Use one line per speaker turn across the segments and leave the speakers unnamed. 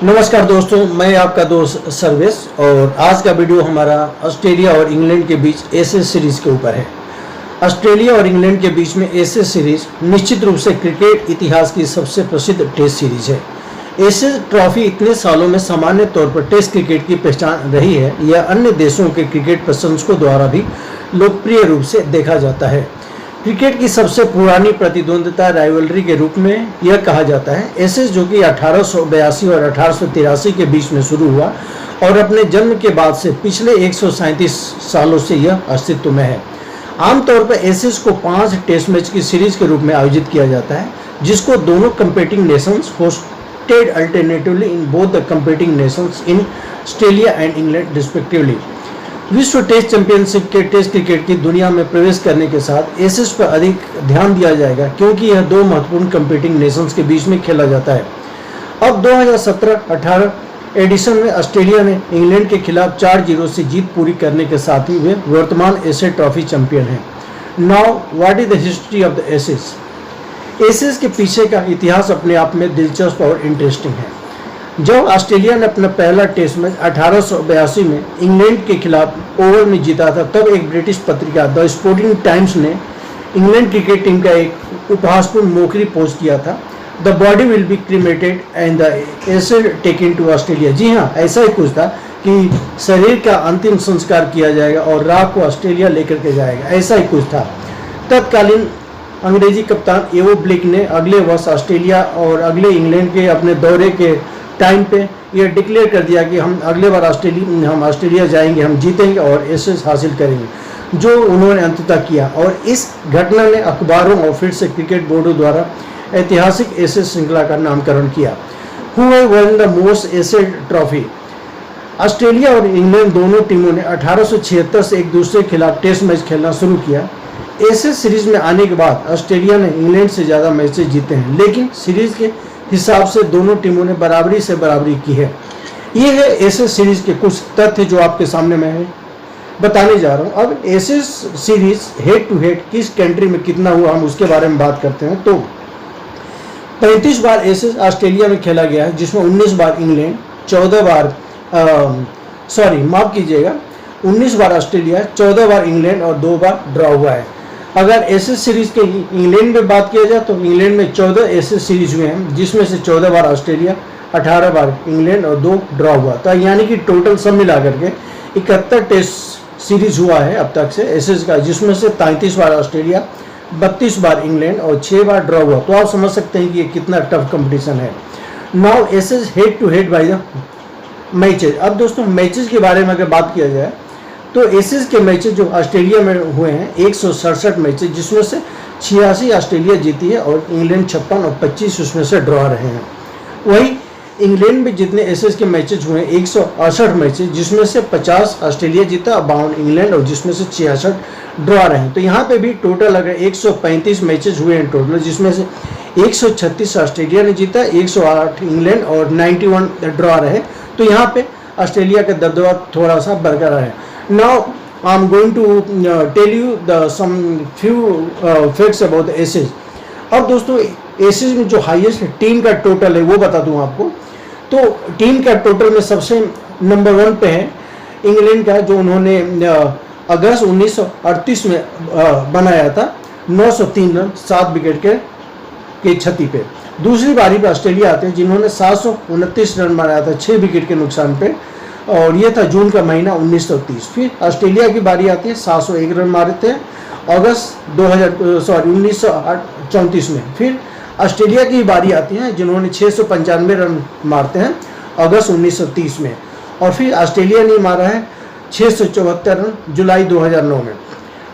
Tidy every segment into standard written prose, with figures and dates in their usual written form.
नमस्कार दोस्तों, मैं आपका दोस्त सर्वेश और आज का वीडियो हमारा ऑस्ट्रेलिया और इंग्लैंड के बीच एशेज सीरीज़ के ऊपर है। ऑस्ट्रेलिया और इंग्लैंड के बीच में एशेज सीरीज़ निश्चित रूप से क्रिकेट इतिहास की सबसे प्रसिद्ध टेस्ट सीरीज़ है। एशेज ट्रॉफी इतने सालों में सामान्य तौर पर टेस्ट क्रिकेट की पहचान रही है। यह अन्य देशों के क्रिकेट प्रशंसकों द्वारा भी लोकप्रिय रूप से देखा जाता है। क्रिकेट की सबसे पुरानी प्रतिद्वंद्विता राइवलरी के रूप में यह कहा जाता है। एशेज जो कि 1882 और 1883 के बीच में शुरू हुआ और अपने जन्म के बाद से पिछले 137 सालों से यह अस्तित्व में है। आमतौर पर एशेज को 5 टेस्ट मैच की सीरीज के रूप में आयोजित किया जाता है, जिसको दोनों competing Nations hosted alternatively in both the competing Nations in Australia and England respectively. विश्व टेस्ट चैंपियनशिप के टेस्ट क्रिकेट की दुनिया में प्रवेश करने के साथ एशेज पर अधिक ध्यान दिया जाएगा, क्योंकि यह दो महत्वपूर्ण कंपीटिंग नेशंस के बीच में खेला जाता है। अब 2017-18 एडिशन में ऑस्ट्रेलिया ने इंग्लैंड के खिलाफ 4-0 से जीत पूरी करने के साथ ही वे वर्तमान एशेज ट्रॉफी चैंपियन हैं। Now what is the history of the Ashes? Ashes के पीछे का इतिहास अपने आप में दिलचस्प और इंटरेस्टिंग है। जब ऑस्ट्रेलिया ने अपना पहला टेस्ट मैच 1882 में इंग्लैंड के खिलाफ ओवल में जीता था, तब एक ब्रिटिश पत्रिका द स्पोर्टिंग टाइम्स ने इंग्लैंड क्रिकेट टीम का एक उपहासपूर्ण मोकरी पोस्ट किया था। The body will be cremated and the ashes taken to Australia. जी हाँ, ऐसा ही कुछ था कि शरीर का अंतिम संस्कार किया जाएगा और राख को ऑस्ट्रेलिया लेकर के जाएगा, ऐसा ही कुछ था। तत्कालीन अंग्रेजी कप्तान एवो ब्लेक ने अगले वर्ष ऑस्ट्रेलिया और अगले इंग्लैंड के अपने दौरे के टाइम पे यह डिक्लेयर कर दिया कि हम अगले बार हम ऑस्ट्रेलिया जाएंगे, हम जीतेंगे और एशेज हासिल करेंगे, जो उन्होंने अंततः किया। और इस घटना ने अखबारों और फिर से क्रिकेट बोर्डों द्वारा ऐतिहासिक एशेज श्रृंखला का नामकरण किया। Who one the most Ashes trophy? Australia और इंग्लैंड दोनों टीमों ने 1876 से एक दूसरे के खिलाफ टेस्ट मैच खेलना शुरू किया। एशेज सीरीज में आने के बाद ऑस्ट्रेलिया ने इंग्लैंड से ज़्यादा मैचेज जीते हैं, लेकिन सीरीज के हिसाब से दोनों टीमों ने बराबरी से बराबरी की है। ये है एशेज सीरीज के कुछ तथ्य जो आपके सामने मैं बताने जा रहा हूँ। अब Ashes series head to head किस कंट्री में कितना हुआ, हम उसके बारे में बात करते हैं। तो 35 बार एशेज ऑस्ट्रेलिया में खेला गया है, जिसमें 19 बार इंग्लैंड, 14 बार 19 बार ऑस्ट्रेलिया, 14 बार इंग्लैंड और 2 बार ड्रॉ हुआ है। अगर एशेज सीरीज के इंग्लैंड में बात किया जाए तो इंग्लैंड में 14 एशेज सीरीज हुए हैं, जिसमें से 14 बार ऑस्ट्रेलिया, 18 बार इंग्लैंड और 2 ड्रॉ हुआ था। यानी कि टोटल सब मिला करके 71 टेस्ट सीरीज हुआ है अब तक से एशेज का, जिसमें से 33 बार ऑस्ट्रेलिया, 32 बार इंग्लैंड और 6 बार ड्रॉ हुआ। तो आप समझ सकते हैं कि ये कितना टफ कंपटीशन है। Now Ashes head to head by the matches. अब दोस्तों मैचेज के बारे में अगर बात किया जाए तो एशेज के मैचेज जो ऑस्ट्रेलिया में हुए हैं 167 मैचेज, जिसमें से 86 ऑस्ट्रेलिया जीती है और इंग्लैंड 56 और 25 उसमें से ड्रॉ रहे हैं। वही इंग्लैंड में जितने एशेज के मैचेज हुए हैं 168 मैचेज, जिसमें से 50 ऑस्ट्रेलिया जीता, 52 इंग्लैंड और जिसमें से 66 ड्रॉ रहे हैं। तो यहाँ पे भी टोटल अगर 135 मैचेज हुए हैं टोटल, जिसमें से 136 ऑस्ट्रेलिया ने जीता, 108 इंग्लैंड और 91 ड्रॉ रहे। तो यहाँ पे ऑस्ट्रेलिया का दबदबा थोड़ा सा बरकरार है। Now I'm going to tell you some few facts about the Ashes. अब दोस्तों एशेज में जो हाईएस्ट टीम का टोटल है वो बता दूं आपको। तो टीम का टोटल में सबसे नंबर 1 पे है इंग्लैंड का, जो उन्होंने अगस्त 1938 में बनाया था, 903 रन 7 विकेट के क्षति पे। दूसरी बारी पे ऑस्ट्रेलिया आते हैं, जिन्होंने 729 रन बनाया था 6 विकेट के नुकसान पे, और ये था जून का महीना 1930। फिर ऑस्ट्रेलिया की बारी आती है, 701 रन मारे थे अगस्त 1934 में। फिर ऑस्ट्रेलिया की बारी आती है, जिन्होंने 695 रन मारते हैं अगस्त 1930 में। और फिर ऑस्ट्रेलिया ने मारा है 674 रन जुलाई 2009 में।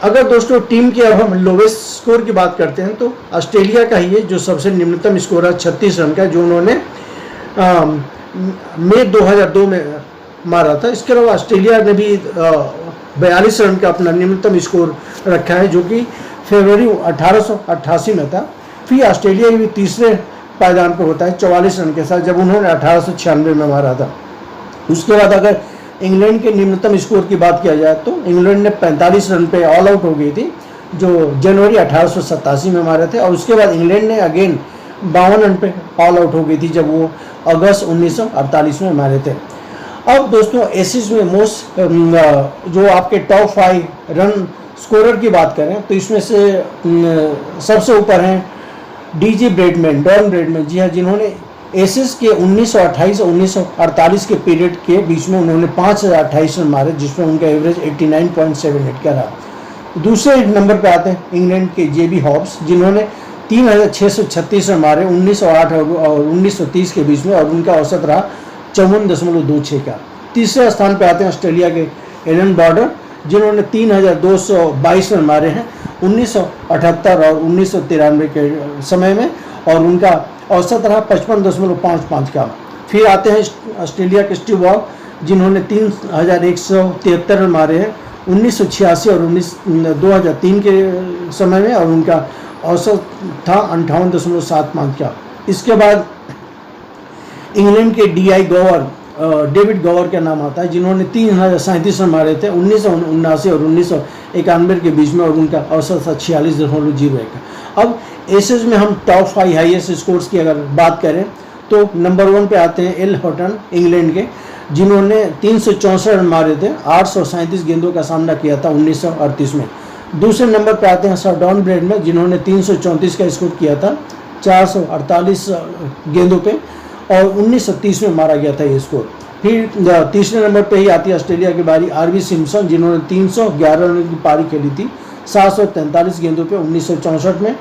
अगर दोस्तों टीम की अब हम लोवेस्ट स्कोर की बात करते हैं तो ऑस्ट्रेलिया का ही है जो सबसे निम्नतम स्कोर है 36 रन का, जो उन्होंने मई 2002 में मारा था। इसके अलावा ऑस्ट्रेलिया ने भी 42 रन का अपना निम्नतम स्कोर रखा है, जो कि फरवरी 1888 में था। फिर ऑस्ट्रेलिया भी तीसरे पायदान पर होता है 44 रन के साथ, जब उन्होंने 1896 में मारा था। उसके बाद अगर इंग्लैंड के निम्नतम स्कोर की बात किया जाए तो इंग्लैंड ने 45 रन पे ऑल आउट हो गई थी, जो जनवरी 1887 में मारे थे। और उसके बाद इंग्लैंड ने अगेन 52 रन पे ऑल आउट हो गई थी जब वो अगस्त 1948 में मारे थे। अब दोस्तों एसिस में मोस्ट जो आपके टॉप 5 रन स्कोरर की बात करें तो इसमें से सबसे ऊपर हैं डीजी ब्रेडमैन, डॉन ब्रेडमैन, जी हाँ, जिन्होंने एसिस के 1928 और 1948 के पीरियड के बीच में उन्होंने 5028 रन मारे, जिसमें उनका एवरेज 89.78 का रहा। दूसरे नंबर पे आते हैं इंग्लैंड के जेबी हॉब्स, जिन्होंने 3636 रन मारे 1908 और 1930 के बीच में, और उनका औसत रहा 54.26 का। तीसरे स्थान पे आते हैं ऑस्ट्रेलिया के एलन बॉर्डर, जिन्होंने 3222 रन मारे हैं 1978 और 1993 के समय में, और उनका औसत रहा 55.55 का। फिर आते हैं ऑस्ट्रेलिया के स्टीव वॉ, जिन्होंने 3173 रन मारे हैं 1986 और 2003 के समय में, और उनका औसत था 58.75 का। इसके बाद इंग्लैंड के डीआई गोवर, डेविड गोवर का नाम आता है, जिन्होंने 3037 रन मारे थे 1979 और 1991 के बीच में, और उनका औसत था 46.01 का। अब एसेस में हम टॉप 5 हाईएस्ट स्कोर्स की अगर बात करें तो नंबर 1 पे आते हैं एल हॉटन इंग्लैंड के, जिन्होंने 364 रन मारे थे, 837 गेंदों का सामना किया था 1938 में। दूसरे नंबर पे आते हैं सर डॉन ब्रेडमैन, जिन्होंने 334 का स्कोर किया था 448 गेंदों पे, और 1930 में मारा गया था ये स्कोर। फिर तीसरे नंबर पे ही आती है ऑस्ट्रेलिया की बारी आरवी सिम्पसन, जिन्होंने 311 रन की पारी खेली थी 743 गेंदों पे 1964 में।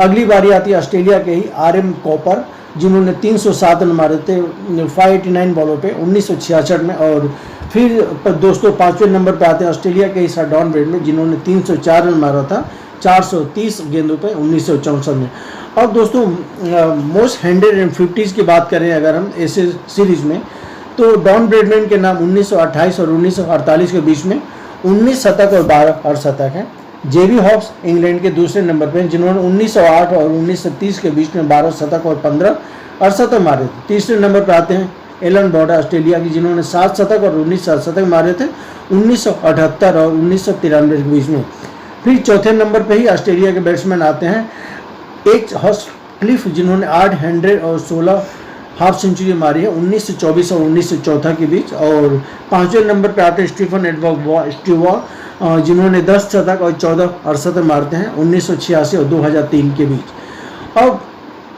अगली बारी आती है ऑस्ट्रेलिया के ही आरएम कॉपर, जिन्होंने 307 रन मारे थे 589 बॉलों पे 1966 में। और फिर दोस्तों पांचवें नंबर पे आते हैं ऑस्ट्रेलिया के ही सर डॉन ब्रेडमैन, जिन्होंने 304 रन मारा था 430 गेंदों पे 1964 में। अब दोस्तों मोस्ट 150s की बात करें अगर हम ऐसे सीरीज में, तो डॉन ब्रेडमैन के नाम 1928 और 1948 के बीच में 19 शतक और 12 अर्धशतक हैं। जेबी हॉब्स इंग्लैंड के दूसरे नंबर पे, जिन्होंने 1908 और 1930 के बीच में 12 शतक और 15 अर्धशतक मारे थे। तीसरे नंबर पर आते हैं एलन बॉर्डर ऑस्ट्रेलिया की, जिन्होंने 7 शतक और 19 अर्धशतक मारे थे 1978 और 1993 के बीच में। फिर चौथे नंबर पे ही ऑस्ट्रेलिया के बैट्समैन आते हैं एच हॉटक्लिफ, जिन्होंने 800 और 16 हाफ सेंचुरी मारी है 1924 और 1904 के बीच। और पांचवें नंबर पे आते हैं स्टीफन एडवर्ड स्टीवा, जिन्होंने 10 शतक और 14 अर्धशतक मारते हैं 1986 और 2003 के बीच। अब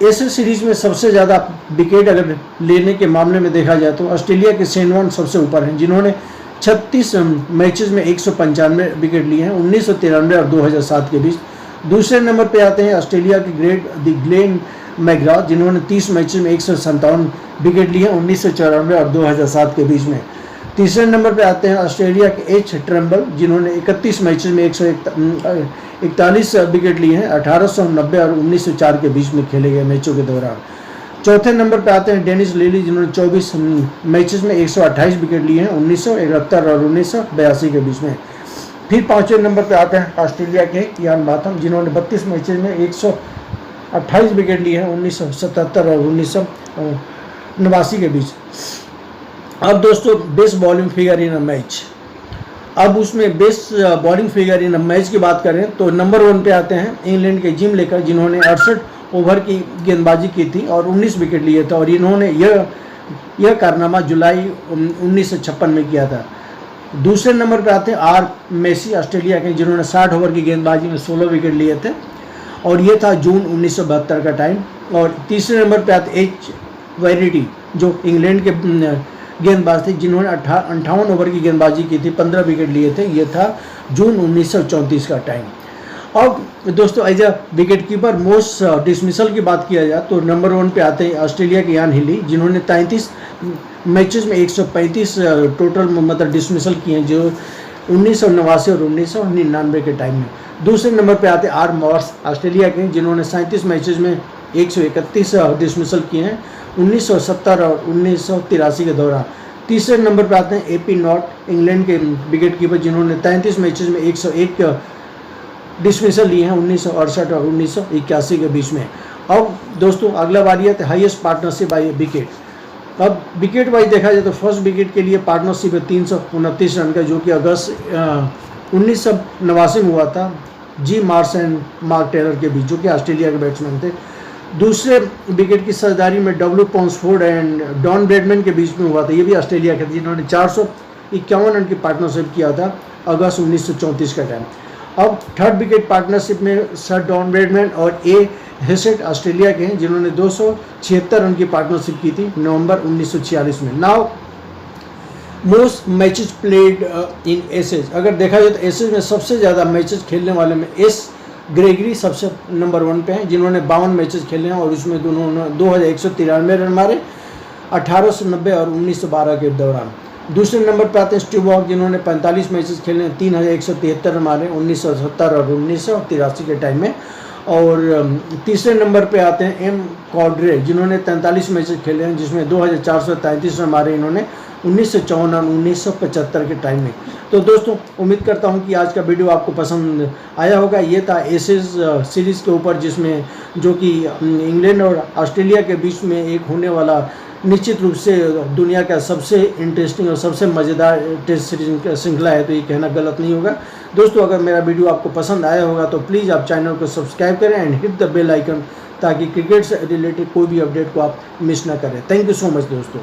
ऐसे सीरीज में सबसे ज़्यादा विकेट अगर लेने के मामले में देखा जाए तो ऑस्ट्रेलिया के शेन वॉर्न सबसे ऊपर हैं, जिन्होंने 36 मैचेस में 195 विकेट लिए हैं 1993 और 2007 के बीच। दूसरे नंबर पे आते हैं ऑस्ट्रेलिया के ग्लेन मैकग्राथ, जिन्होंने 30 मैचेस में 157 विकेट लिए हैं 1994 और 2007 के बीच में। तीसरे नंबर पे आते हैं ऑस्ट्रेलिया के एच ट्रेम्बल, जिन्होंने 31 मैचेस में 141 विकेट लिए हैं 1890 और 1904 के बीच में खेले गए मैचों के दौरान। चौथे नंबर पे आते हैं डेनिस लिली, जिन्होंने 24 मैचेस में 128 विकेट लिए हैं 1971 और 1982 के बीच में। फिर पांचवें नंबर पे आते हैं ऑस्ट्रेलिया के इयान बाथम, जिन्होंने 32 मैचेस में 128 विकेट लिए हैं 1977 और 1989 के बीच। अब दोस्तों best bowling figure in a match, अब उसमें best bowling figure in a match की बात करें तो नंबर 1 पे आते हैं इंग्लैंड के जिम लेकर, जिन्होंने 68 ओवर की गेंदबाजी की थी और 19 विकेट लिए थे, और इन्होंने यह कारनामा जुलाई 1956 में किया था। दूसरे नंबर पर आते हैं आर मेसी ऑस्ट्रेलिया के, जिन्होंने 60 ओवर की गेंदबाजी में 16 विकेट लिए थे, और ये था जून 1972 का टाइम। और तीसरे नंबर पर आते एच वेरिटी, जो इंग्लैंड के गेंदबाज थे, जिन्होंने 58 ओवर की गेंदबाजी की थी 15 विकेट लिए थे, ये था जून 1934 का टाइम। अब दोस्तों as a wicket keeper most dismissal की बात किया जाए तो नंबर 1 पे आते हैं ऑस्ट्रेलिया के इयान हिली, जिन्होंने 33 मैचेस में 135 टोटल मतलब डिसमिसल किए हैं, जो 1989 और 1999 के टाइम में। दूसरे नंबर पे आते हैं आर मॉर्स ऑस्ट्रेलिया के, जिन्होंने 37 मैचेस में 131 डिसमिसल किए हैं 1970 और 1983 के दौरान। तीसरे नंबर पर आते हैं एपी नॉट इंग्लैंड के विकेट कीपर, जिन्होंने 33 मैचेस में 101 डिसमिसल लिए हैं 1968 और 1981 के बीच में। अब दोस्तों अगला बारी है हाईएस्ट पार्टनरशिप बाई विकेट। अब विकेट वाइज देखा जाए तो फर्स्ट विकेट के लिए पार्टनरशिप है 329 रन का, जो कि अगस्त 1989 में हुआ था जी मार्श एंड मार्क टेलर के बीच, जो कि ऑस्ट्रेलिया के बैट्समैन थे। दूसरे विकेट की साझेदारी में डब्ल्यू पॉन्सफोर्ड एंड डॉन ब्रैडमैन के बीच में हुआ था। ये भी ऑस्ट्रेलिया के थे जिन्होंने 451 रन की पार्टनरशिप किया था अगस्त 1934 का टाइम। अब थर्ड विकेट पार्टनरशिप में सर डॉन ब्रैडमैन और ए हेसेट ऑस्ट्रेलिया के हैं जिन्होंने 276 रन की पार्टनरशिप की थी नवंबर 1946 में। Now most matches played in Ashes, अगर देखा जाए तो एसेज में सबसे ज़्यादा मैचेस खेलने वाले में एस ग्रेगरी सबसे नंबर 1 पे हैं जिन्होंने 52 मैचेस खेले हैं और उसमें दोनों 2193 रन मारे 1890 और 1912 के दौरान। दूसरे नंबर पे आते हैं स्टीव वॉक जिन्होंने 45 मैचेस खेले हैं 3173 रन मारे 1970 और 1983 के टाइम में। और तीसरे नंबर पे आते हैं एम कॉर्ड्रे जिन्होंने 43 मैचेस खेले हैं जिसमें 2433 रन मारे इन्होंने 1954 और 1975 के टाइम में। तो दोस्तों उम्मीद करता हूं कि आज का वीडियो आपको पसंद आया होगा। ये था एसेज सीरीज़ के ऊपर जिसमें जो कि इंग्लैंड और ऑस्ट्रेलिया के बीच में एक होने वाला निश्चित रूप से दुनिया का सबसे इंटरेस्टिंग और सबसे मज़ेदार टेस्ट सीरीज श्रृंखला है, तो ये कहना गलत नहीं होगा। दोस्तों अगर मेरा वीडियो आपको पसंद आया होगा तो प्लीज़ आप चैनल को सब्सक्राइब करें and hit the bell icon ताकि क्रिकेट से रिलेटेड कोई भी अपडेट को आप मिस ना करें। थैंक यू सो मच दोस्तों।